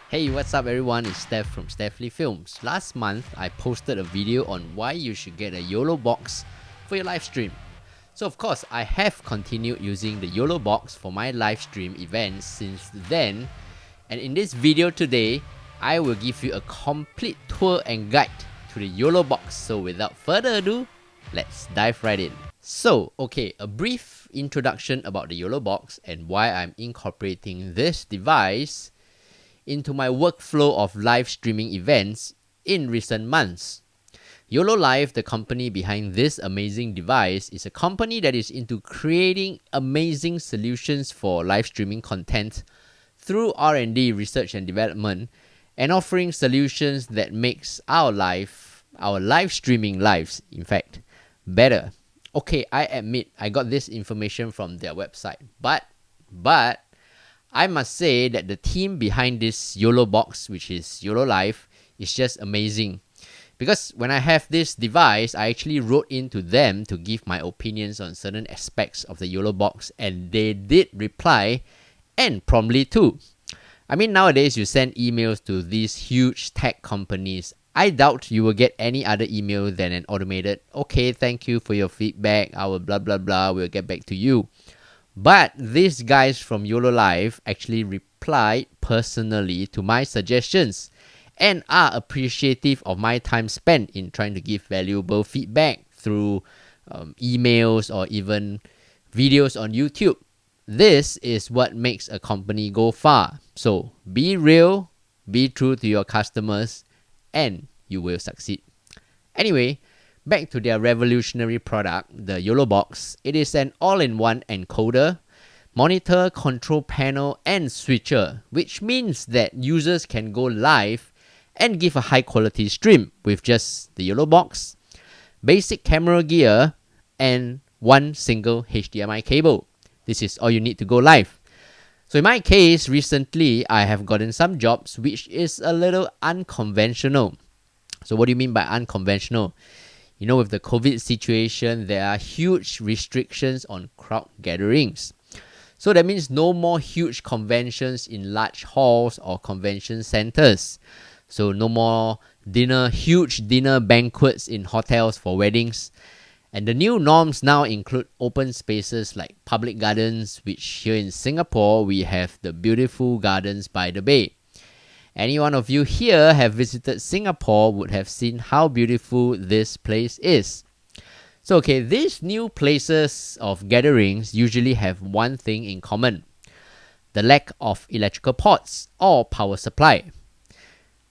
Hey, what's up everyone? It's Steph from Steffly Films. Last month, I posted a video on why you should get a Yolobox for your live stream. So of course, I have continued using the Yolobox for my live stream events since then. And in this video today, I will give you a complete tour and guide to the Yolobox. So without further ado, let's dive right in. So, okay, a brief introduction about the Yolobox and why I'm incorporating this device into my workflow of live streaming events in recent months. YOLOLIVE, the company behind this amazing device, is a company that is into creating amazing solutions for live streaming content through R&D, research and development, and offering solutions that makes our live streaming lives, in fact, better. Okay, I admit I got this information from their website, but I must say that the team behind this Yolobox, which is YOLOLIVE, is just amazing. Because when I have this device, I actually wrote into them to give my opinions on certain aspects of the Yolobox, and they did reply, and promptly too. I mean, nowadays you send emails to these huge tech companies. I doubt you will get any other email than an automated, okay, thank you for your feedback, I will blah blah blah, we'll get back to you. But these guys from YOLOLIVE actually replied personally to my suggestions and are appreciative of my time spent in trying to give valuable feedback through emails or even videos on YouTube. This is what makes a company go far. So be real, be true to your customers, and you will succeed. Anyway, back to their revolutionary product, the Yolobox. It is an all-in-one encoder, monitor, control panel, and switcher, which means that users can go live and give a high-quality stream with just the Yolobox, basic camera gear, and one single HDMI cable. This is all you need to go live. So in my case, recently, I have gotten some jobs which is a little unconventional. So what do you mean by unconventional? You know, with the COVID situation, there are huge restrictions on crowd gatherings. So that means no more huge conventions in large halls or convention centers. So no more huge dinner banquets in hotels for weddings. And the new norms now include open spaces like public gardens, which here in Singapore, we have the beautiful gardens by the bay. Any one of you here have visited Singapore would have seen how beautiful this place is. So okay, these new places of gatherings usually have one thing in common: the lack of electrical ports or power supply.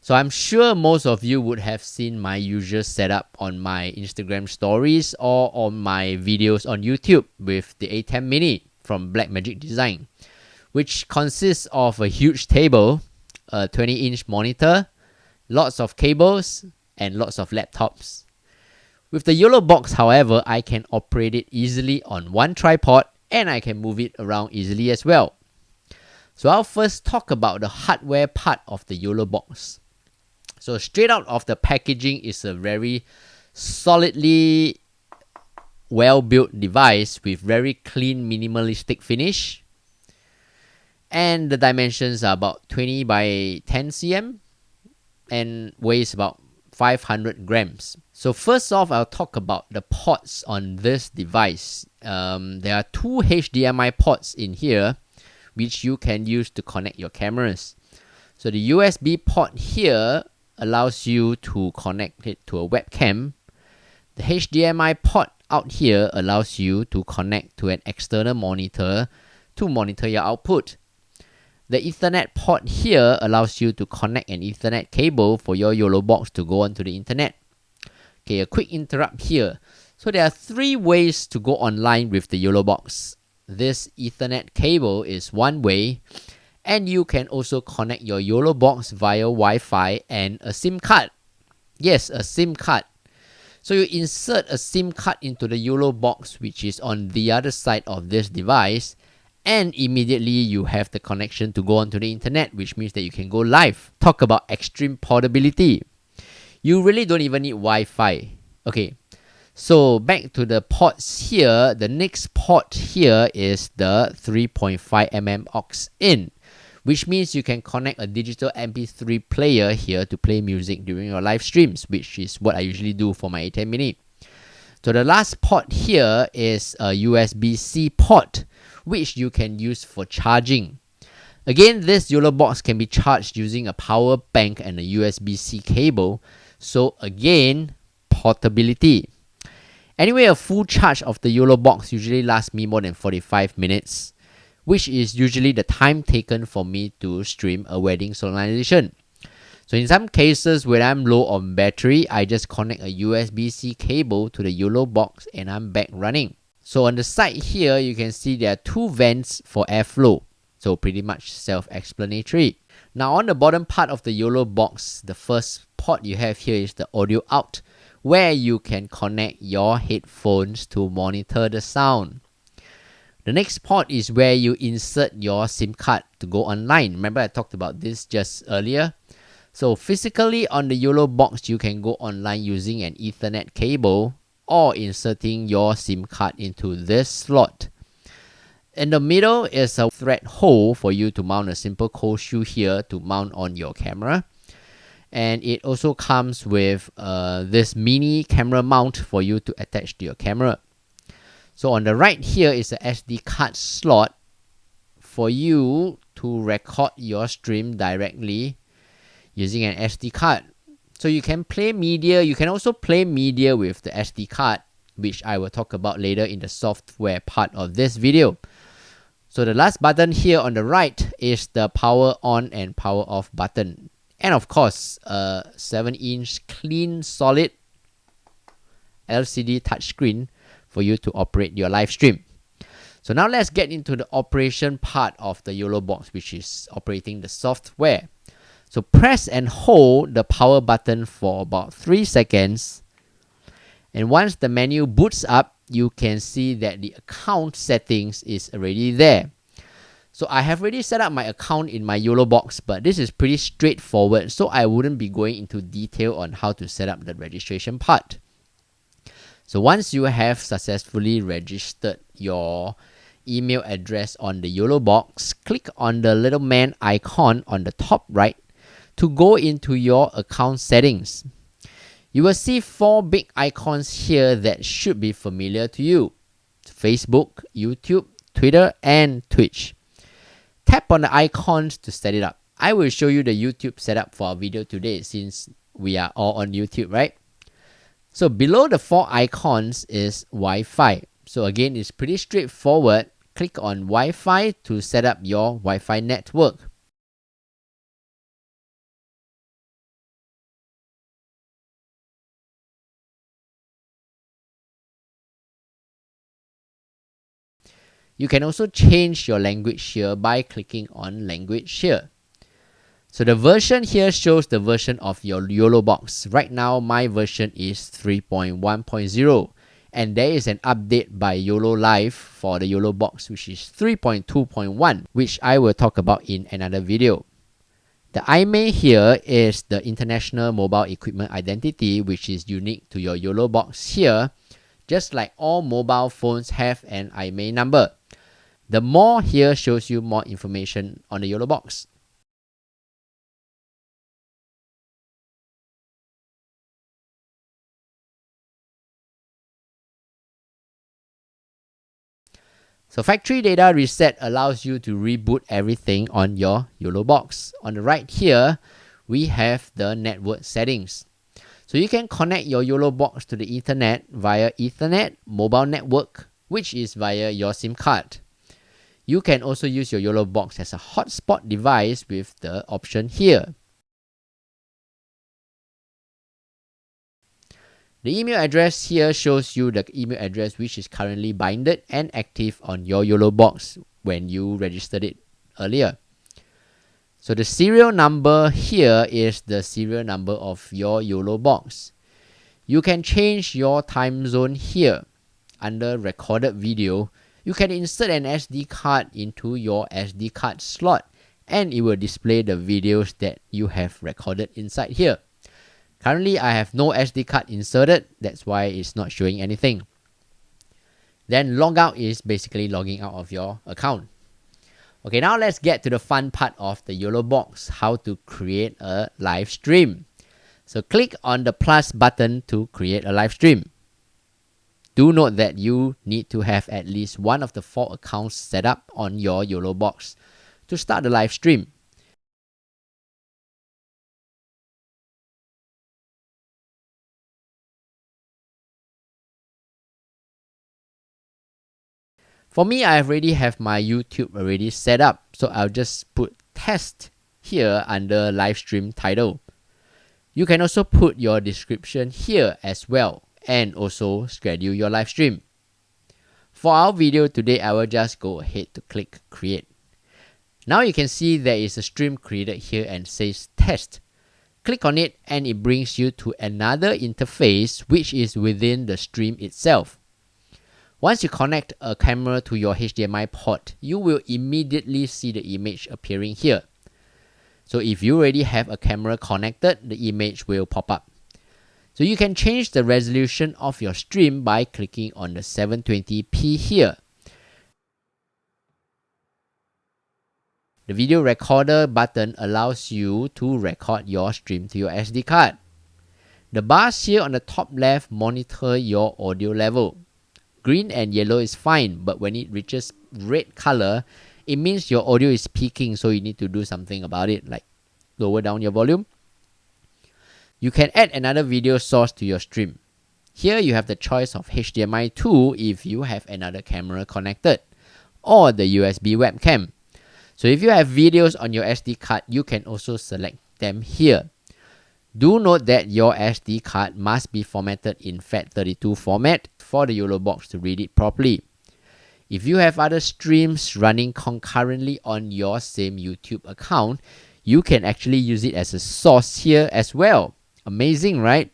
So I'm sure most of you would have seen my usual setup on my Instagram stories or on my videos on YouTube with the ATEM Mini from Blackmagic Design, which consists of a huge table, a 20-inch monitor, lots of cables, and lots of laptops. With the Yolobox, however, I can operate it easily on one tripod and I can move it around easily as well. So I'll first talk about the hardware part of the Yolobox. So straight out of the packaging is a very solidly well-built device with very clean minimalistic finish. And the dimensions are about 20 by 10 cm and weighs about 500 grams. So first off, I'll talk about the ports on this device. There are two HDMI ports in here which you can use to connect your cameras. So the USB port here allows you to connect it to a webcam. The HDMI port out here allows you to connect to an external monitor to monitor your output. The Ethernet port here allows you to connect an Ethernet cable for your Yolobox to go onto the internet. Okay, a quick interrupt here. So there are three ways to go online with the Yolobox. This Ethernet cable is one way, and you can also connect your Yolobox via Wi-Fi and a SIM card. Yes, a SIM card. So you insert a SIM card into the Yolobox, which is on the other side of this device, and immediately you have the connection to go onto the internet, which means that you can go live. Talk about extreme portability. You really don't even need Wi-Fi. Okay, so back to the ports here. The next port here is the 3.5mm aux in, which means you can connect a digital MP3 player here to play music during your live streams, which is what I usually do for my ATEM Mini. So the last port here is a USB-C port, which you can use for charging. Again, this Yolobox can be charged using a power bank and a USB-C cable. So again, portability. Anyway, a full charge of the Yolobox usually lasts me more than 45 minutes, which is usually the time taken for me to stream a wedding solemnization. So in some cases, when I'm low on battery, I just connect a USB-C cable to the Yolobox and I'm back running. So on the side here, you can see there are two vents for airflow. So pretty much self-explanatory. Now on the bottom part of the Yolobox, the first port you have here is the audio out, where you can connect your headphones to monitor the sound. The next port is where you insert your SIM card to go online. Remember I talked about this just earlier? So physically on the Yolobox, you can go online using an Ethernet cable or inserting your SIM card into this slot. In the middle is a thread hole for you to mount a simple cold shoe here to mount on your camera. And it also comes with this mini camera mount for you to attach to your camera. So on the right here is a SD card slot for you to record your stream directly using an SD card. So you can play media. You can also play media with the SD card, which I will talk about later in the software part of this video. So the last button here on the right is the power on and power off button. And of course, a 7-inch clean solid LCD touchscreen for you to operate your live stream. So now let's get into the operation part of the Yolobox, which is operating the software. So press and hold the power button for about 3 seconds. And once the menu boots up, you can see that the account settings is already there. So I have already set up my account in my Yolobox, but this is pretty straightforward, so I wouldn't be going into detail on how to set up the registration part. So once you have successfully registered your email address on the Yolobox, click on the little man icon on the top right to go into your account settings. You will see 4 big icons here that should be familiar to you: Facebook, YouTube, Twitter, and Twitch. Tap on the icons to set it up. I will show you the YouTube setup for our video today since we are all on YouTube, right? So below the 4 icons is Wi-Fi. So again, it's pretty straightforward. Click on Wi-Fi to set up your Wi-Fi network. You can also change your language here by clicking on language here. So the version here shows the version of your Yolobox. Right now, my version is 3.1.0. And there is an update by YOLOLIVE for the Yolobox, which is 3.2.1, which I will talk about in another video. The IMEI here is the International Mobile Equipment Identity, which is unique to your Yolobox here, just like all mobile phones have an IMEI number. The more here shows you more information on the Yolobox. So factory data reset allows you to reboot everything on your Yolobox. On the right here, we have the network settings. So you can connect your Yolobox to the Ethernet via Ethernet mobile network, which is via your SIM card. You can also use your Yolobox as a hotspot device with the option here. The email address here shows you the email address which is currently binded and active on your Yolobox when you registered it earlier. So the serial number here is the serial number of your Yolobox. You can change your time zone here. Under recorded video, you can insert an SD card into your SD card slot and it will display the videos that you have recorded inside here. Currently, I have no SD card inserted, that's why it's not showing anything. Then logout is basically logging out of your account. Okay, now let's get to the fun part of the Yolobox, how to create a live stream. So click on the plus button to create a live stream. Do note that you need to have at least one of the 4 accounts set up on your Yolobox to start the live stream. For me, I already have my YouTube already set up, so I'll just put test here under live stream title. You can also put your description here as well, and also schedule your live stream. For our video today, I will just go ahead to click create. Now you can see there is a stream created here and says test. Click on it and it brings you to another interface which is within the stream itself. Once you connect a camera to your HDMI port, you will immediately see the image appearing here. So if you already have a camera connected, the image will pop up. So you can change the resolution of your stream by clicking on the 720p here. The video recorder button allows you to record your stream to your SD card. The bars here on the top left monitor your audio level. Green and yellow is fine, but when it reaches red color, it means your audio is peaking, so you need to do something about it, like lower down your volume. You can add another video source to your stream. Here you have the choice of HDMI 2 if you have another camera connected, or the USB webcam. So if you have videos on your SD card, you can also select them here. Do note that your SD card must be formatted in FAT32 format for the Yolobox to read it properly. If you have other streams running concurrently on your same YouTube account, you can actually use it as a source here as well. Amazing, right?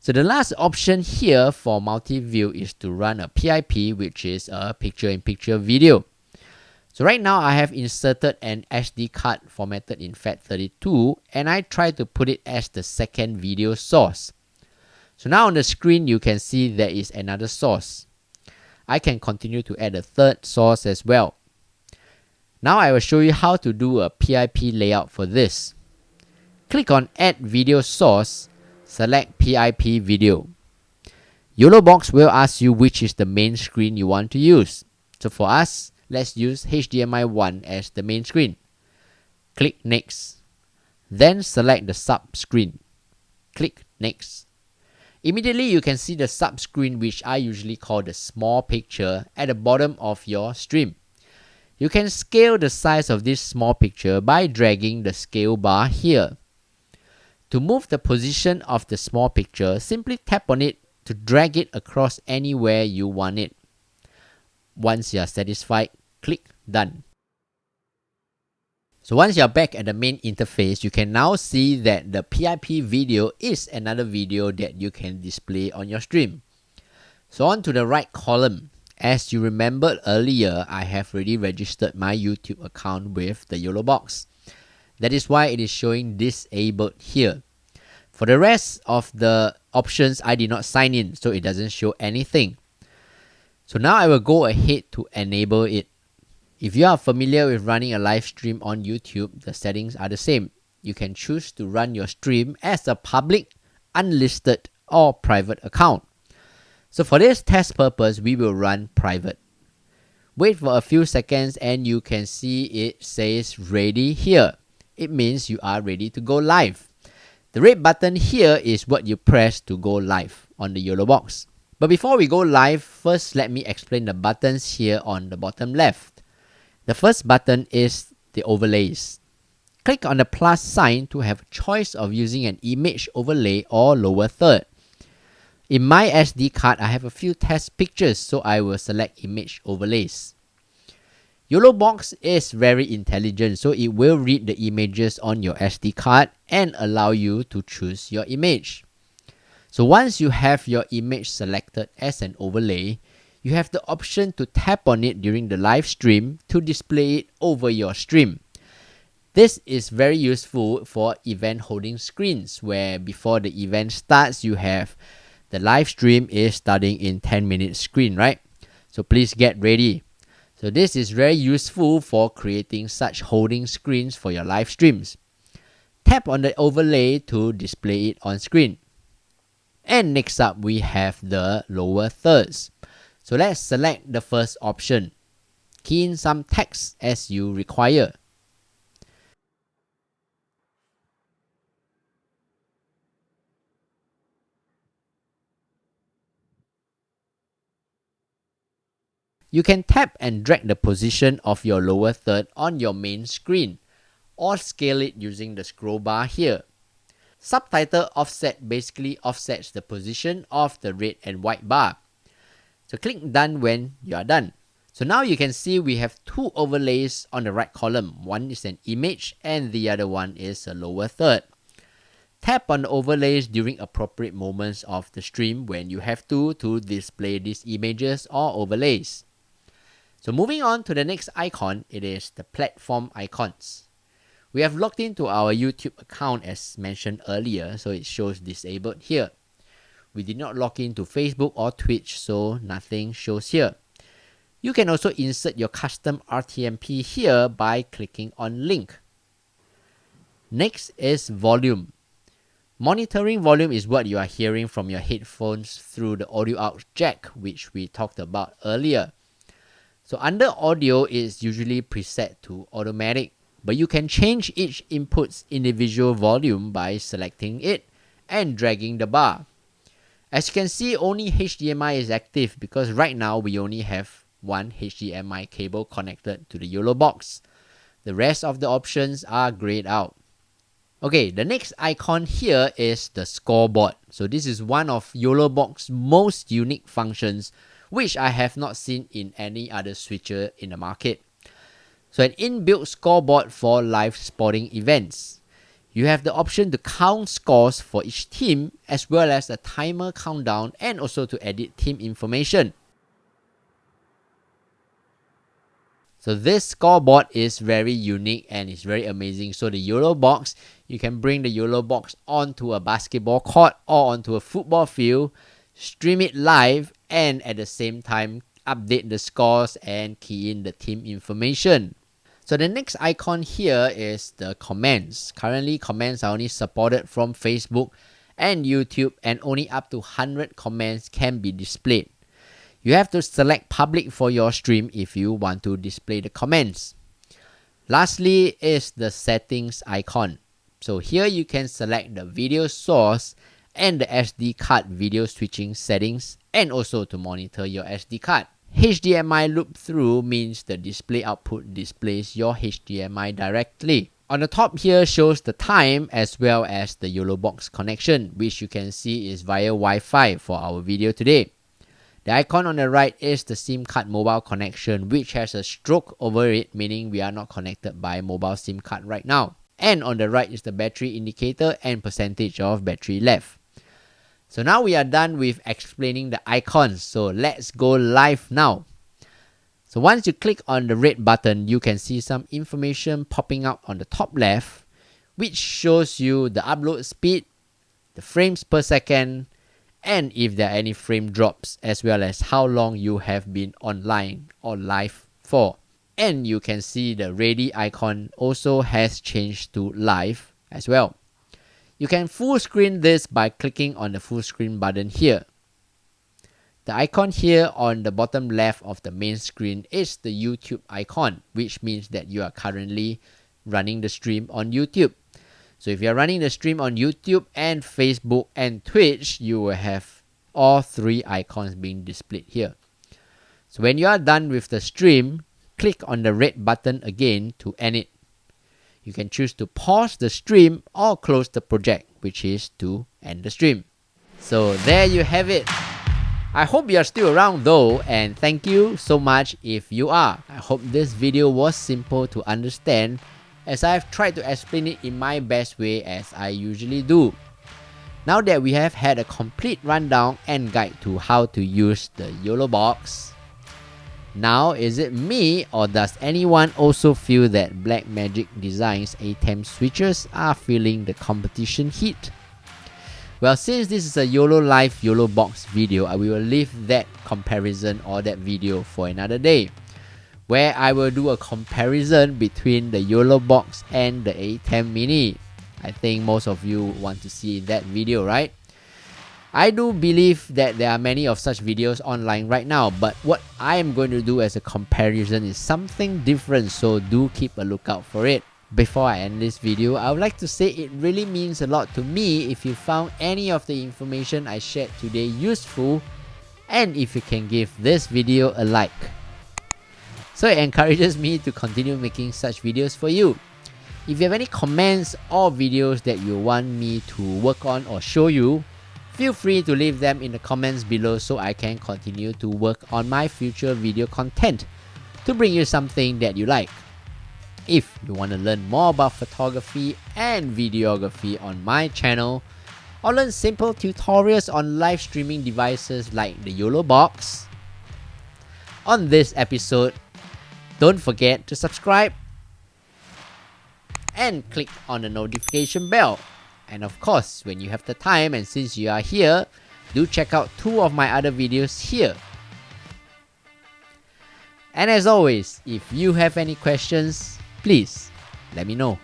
So the last option here for multi-view is to run a PIP, which is a picture-in-picture video. So right now I have inserted an SD card formatted in FAT32 and I try to put it as the second video source. So now on the screen you can see there is another source. I can continue to add a third source as well. Now I will show you how to do a PIP layout for this. Click on add video source, select PIP video. Yolobox will ask you which is the main screen you want to use. So for us, let's use HDMI 1 as the main screen. Click next. Then select the sub screen. Click next. Immediately you can see the sub screen, which I usually call the small picture, at the bottom of your stream. You can scale the size of this small picture by dragging the scale bar here. To move the position of the small picture, simply tap on it to drag it across anywhere you want it. Once you are satisfied, click done. So once you're back at the main interface, you can now see that the PIP video is another video that you can display on your stream. So on to the right column, as you remembered earlier, I have already registered my YouTube account with the Yolobox. That is why it is showing disabled here. For the rest of the options, I did not sign in, so it doesn't show anything. So now I will go ahead to enable it. If you are familiar with running a live stream on YouTube, the settings are the same. You can choose to run your stream as a public, unlisted, or private account. So for this test purpose, we will run private. Wait for a few seconds and you can see it says ready here. It means you are ready to go live. The red button here is what you press to go live on the Yolobox. But before we go live, first let me explain the buttons here on the bottom left. The first button is the overlays. Click on the plus sign to have a choice of using an image overlay or lower third. In my SD card, I have a few test pictures, so I will select image overlays. Yolobox is very intelligent, so it will read the images on your SD card and allow you to choose your image. So once you have your image selected as an overlay, you have the option to tap on it during the live stream to display it over your stream. This is very useful for event holding screens, where before the event starts, you have the live stream is starting in 10 minutes screen, right? So please get ready. So this is very useful for creating such holding screens for your live streams. Tap on the overlay to display it on screen. And next up we have the lower thirds. So let's select the first option. Key in some text as you require. You can tap and drag the position of your lower third on your main screen, or scale it using the scroll bar here. Subtitle offset basically offsets the position of the red and white bar. So click done when you are done. So now you can see we have two overlays on the right column. One is an image and the other one is a lower third. Tap on the overlays during appropriate moments of the stream when you have to display these images or overlays. So moving on to the next icon, it is the platform icons. We have logged into our YouTube account as mentioned earlier, so it shows disabled here. We did not log into Facebook or Twitch, so nothing shows here. You can also insert your custom RTMP here by clicking on link. Next is volume. Monitoring volume is what you are hearing from your headphones through the audio out jack, which we talked about earlier. So under audio is usually preset to automatic, but you can change each input's individual volume by selecting it and dragging the bar. As you can see, only HDMI is active because right now we only have one HDMI cable connected to the Yolobox. The rest of the options are grayed out. Okay, the next icon here is the scoreboard. So this is one of Yolobox's most unique functions, which I have not seen in any other switcher in the market. So an inbuilt scoreboard for live sporting events. You have the option to count scores for each team as well as a timer countdown and also to edit team information. So this scoreboard is very unique and it's very amazing. So the Yolobox, you can bring the Yolobox onto a basketball court or onto a football field, stream it live, and at the same time update the scores and key in the team information. So the next icon here is the comments. Currently comments are only supported from Facebook and YouTube, and only up to 100 comments can be displayed. You have to select public for your stream if you want to display the comments. Lastly is the settings icon. So here you can select the video source and the SD card video switching settings, and also to monitor your SD card. HDMI loop through means the display output displays your HDMI directly. On the top here shows the time as well as the Yolobox connection, which you can see is via Wi-Fi for our video today. The icon on the right is the SIM card mobile connection, which has a stroke over it, meaning we are not connected by mobile SIM card right now. And on the right is the battery indicator and percentage of battery left. So now we are done with explaining the icons. So let's go live now. So once you click on the red button, you can see some information popping up on the top left, which shows you the upload speed, the frames per second, and if there are any frame drops, as well as how long you have been online or live for. And you can see the ready icon also has changed to live as well. You can full screen this by clicking on the full screen button here. The icon here on the bottom left of the main screen is the YouTube icon, which means that you are currently running the stream on YouTube. So if you're running the stream on YouTube and Facebook and Twitch, you will have all three icons being displayed here. So when you are done with the stream, click on the red button again to end it. You can choose to pause the stream or close the project, which is to end the stream. So there you have it. I hope you are still around though, and thank you so much if you are. I hope this video was simple to understand, as I've tried to explain it in my best way as I usually do. Now that we have had a complete rundown and guide to how to use the Yolobox, now is it me or does anyone also feel that Blackmagic Design's ATEM switches are feeling the competition heat? Well, since this is a YOLOLIVE Yolobox video, I will leave that comparison or that video for another day. where I will do a comparison between the Yolobox and the ATEM Mini. I think most of you want to see that video, right? I do believe that there are many of such videos online right now, but what I am going to do as a comparison is something different, so do keep a lookout for it. Before I end this video, I would like to say it really means a lot to me if you found any of the information I shared today useful, and if you can give this video a like. So it encourages me to continue making such videos for you. If you have any comments or videos that you want me to work on or show you, feel free to leave them in the comments below so I can continue to work on my future video content to bring you something that you like. If you want to learn more about photography and videography on my channel, or learn simple tutorials on live streaming devices like the Yolobox, on this episode, don't forget to subscribe and click on the notification bell. And of course, when you have the time and since you are here, do check out 2 of my other videos here. And as always, if you have any questions, please let me know.